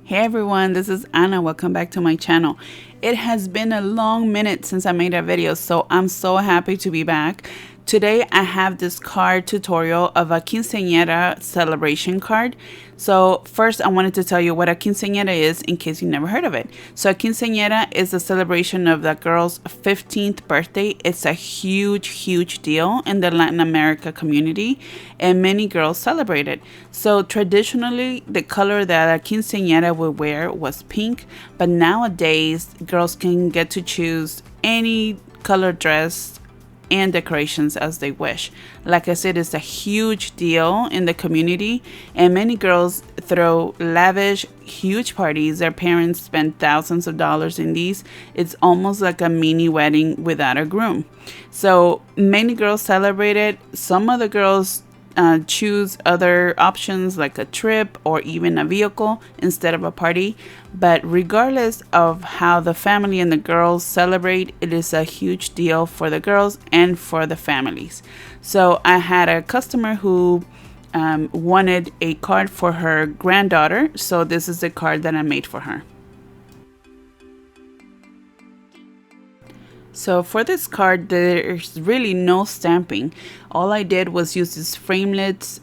Hey everyone, this is Anna. Welcome back to my channel. It has been a long minute since I made a video, so I'm so happy to be back. Today I have this card tutorial of a quinceañera celebration card. So first I wanted to tell you what a quinceañera is in case you never heard of it. So a quinceañera is a celebration of the girl's 15th birthday. It's a huge deal in the Latin America community and many girls celebrate it. So traditionally the color that a quinceañera would wear was pink, but nowadays girls can get to choose any color dress and decorations as they wish. Like I said, it's a huge deal in the community and many girls throw lavish, huge parties. Their parents spend thousands of dollars in these. It's almost like a mini wedding without a groom. So many girls celebrate it. Some of the girls choose other options like a trip or even a vehicle instead of a party. But regardless of how the family and the girls celebrate, it is a huge deal for the girls and for the families. So I had a customer who wanted a card for her granddaughter. So this is the card that I made for her. So for this card, there's really no stamping. All I did was use these framelits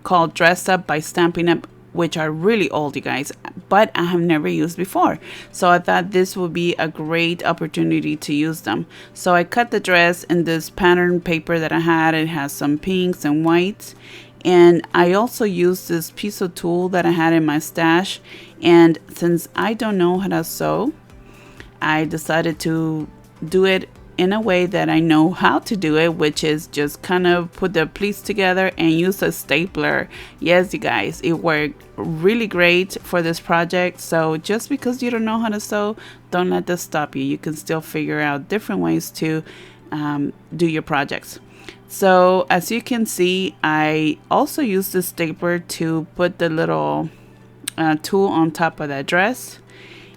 called Dress Up by Stampin' Up, which are really old, you guys, but I have never used before. So I thought this would be a great opportunity to use them. So I cut the dress in this pattern paper that I had. It has some pinks and whites. And I also used this piece of tool that I had in my stash. And since I don't know how to sew, I decided to do it in a way that I know how to do it, which is just kind of put the pleats together and use a stapler. Yes, you guys, it worked really great for this project. So just because you don't know how to sew, don't let this stop you. You can still figure out different ways to do your projects. So as you can see, I also use this stapler to put the little tool on top of that dress.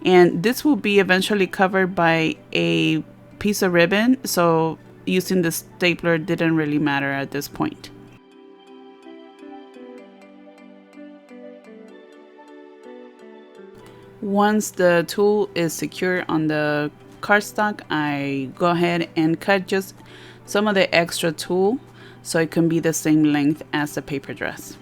And this will be eventually covered by a piece of ribbon, so using the stapler didn't really matter at this point. Once the tool is secure on the cardstock, I go ahead and cut just some of the extra tool so it can be the same length as the paper dress.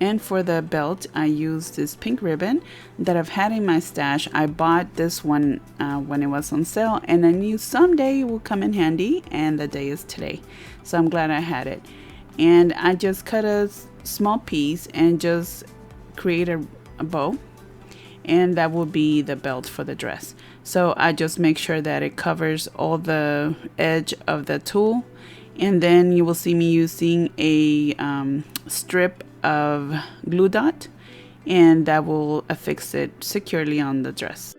And for the belt, I used this pink ribbon that I've had in my stash. I bought this one when it was on sale, and I knew someday it would come in handy, and the day is today. So I'm glad I had it. And I just cut a small piece and just create a bow, and that will be the belt for the dress. So I just make sure that it covers all the edge of the tool, and then you will see me using a strip of glue dot, and that will affix it securely on the dress.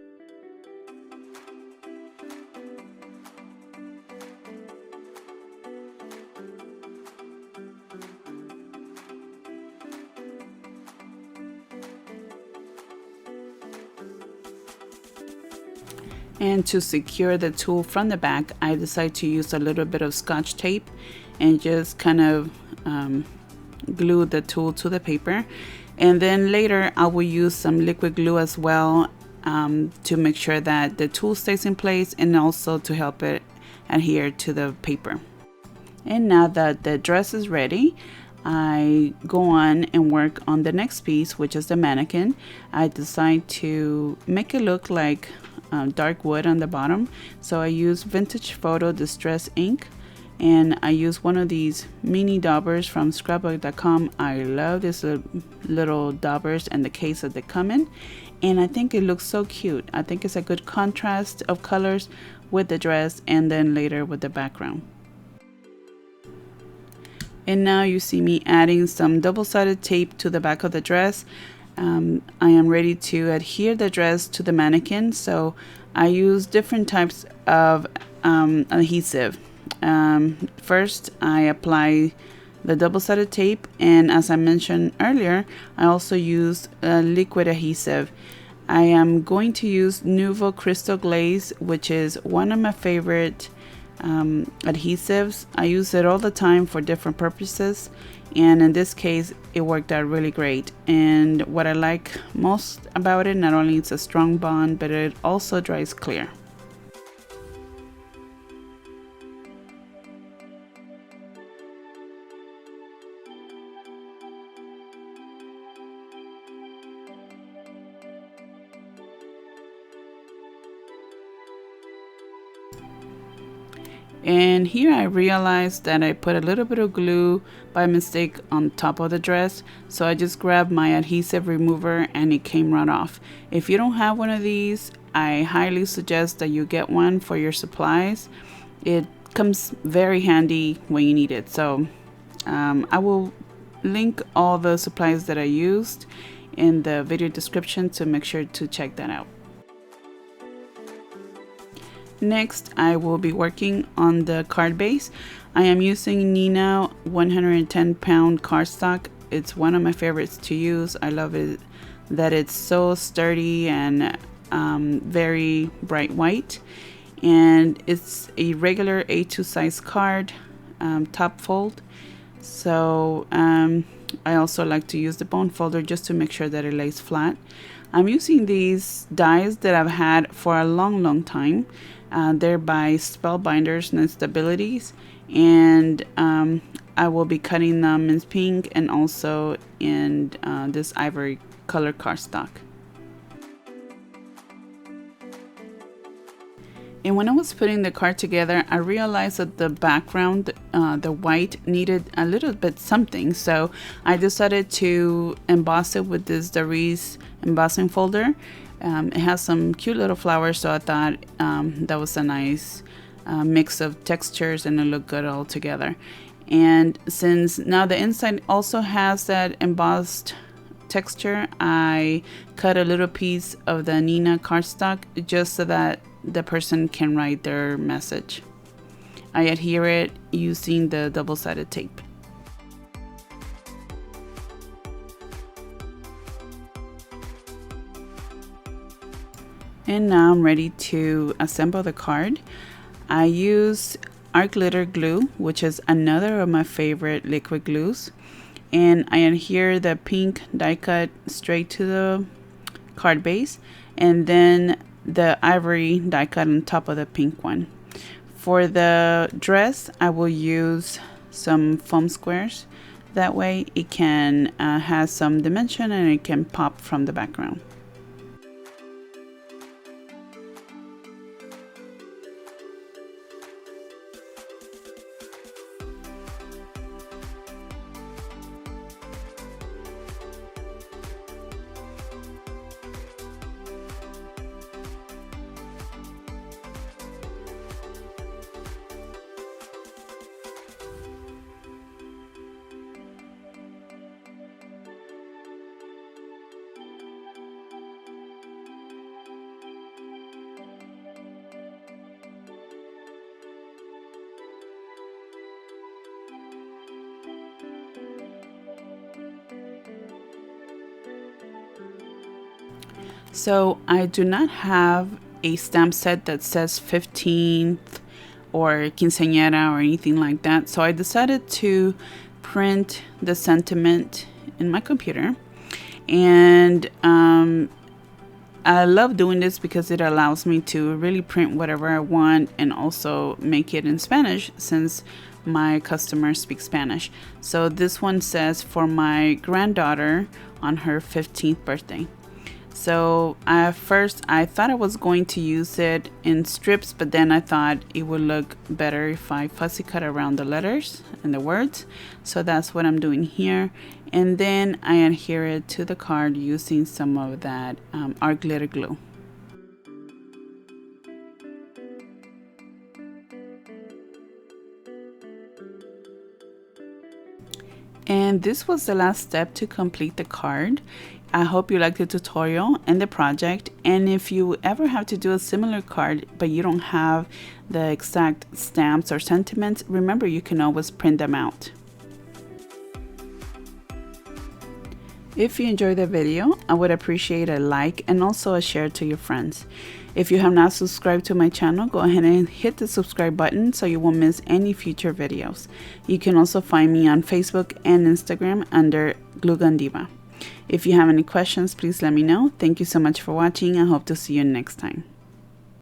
And to secure the tool from the back, I decided to use a little bit of Scotch tape and just kind of glue the tool to the paper. And then later I will use some liquid glue as well to make sure that the tool stays in place and also to help it adhere to the paper. And now that the dress is ready, I go on and work on the next piece, which is the mannequin. I decide to make it look like dark wood on the bottom, so I use Vintage Photo Distress ink, and I use one of these mini daubers from scrapbook.com. I love this little daubers and the case that they come in, and I think it looks so cute. I think it's a good contrast of colors with the dress and then later with the background. And now you see me adding some double-sided tape to the back of the dress. I am ready to adhere the dress to the mannequin, so I use different types of adhesive. First, I apply the double-sided tape, and as I mentioned earlier, I also use liquid adhesive. I am going to use Nuvo Crystal Glaze, which is one of my favorite adhesives. I use it all the time for different purposes, and in this case it worked out really great. And what I like most about it, not only it's a strong bond, but it also dries clear. And here I realized that I put a little bit of glue by mistake on top of the dress, so I just grabbed my adhesive remover and it came right off. If you don't have one of these, I highly suggest that you get one for your supplies. It comes very handy when you need it. So I will link all the supplies that I used in the video description, so make sure to check that out. Next, I will be working on the card base. I am using Nina 110-pound cardstock. It's one of my favorites to use. I love it that it's so sturdy and very bright white. And it's a regular A2 size card, top fold. So I also like to use the bone folder just to make sure that it lays flat. I'm using these dies that I've had for a long time. They're by Spellbinders and Instabilities, and I will be cutting them in pink and also in this ivory color cardstock. And when I was putting the card together, I realized that the background, the white, needed a little bit something. So I decided to emboss it with this Dari's embossing folder. It has some cute little flowers, so I thought that was a nice mix of textures and it looked good all together. And since now the inside also has that embossed texture, I cut a little piece of the Nina cardstock just so that the person can write their message. I adhere it using the double-sided tape. And now I'm ready to assemble the card. I use art glitter glue, which is another of my favorite liquid glues. And I adhere the pink die cut straight to the card base, and then the ivory die cut on top of the pink one. For the dress, I will use some foam squares. That way it can have some dimension and it can pop from the background. So I do not have a stamp set that says 15th or quinceañera or anything like that. So I decided to print the sentiment in my computer. And I love doing this because it allows me to really print whatever I want and also make it in Spanish, since my customer speaks Spanish. So this one says, for my granddaughter on her 15th birthday. So at first I thought I was going to use it in strips, but then I thought it would look better if I fussy cut around the letters and the words. So that's what I'm doing here. And then I adhere it to the card using some of that art glitter glue. And this was the last step to complete the card. I hope you liked the tutorial and the project, and if you ever have to do a similar card but you don't have the exact stamps or sentiments, remember you can always print them out. If you enjoyed the video, I would appreciate a like and also a share to your friends. If you have not subscribed to my channel, go ahead and hit the subscribe button so you won't miss any future videos. You can also find me on Facebook and Instagram under Glue Gun Diva. If you have any questions, please let me know. Thank you so much for watching. I hope to see you next time.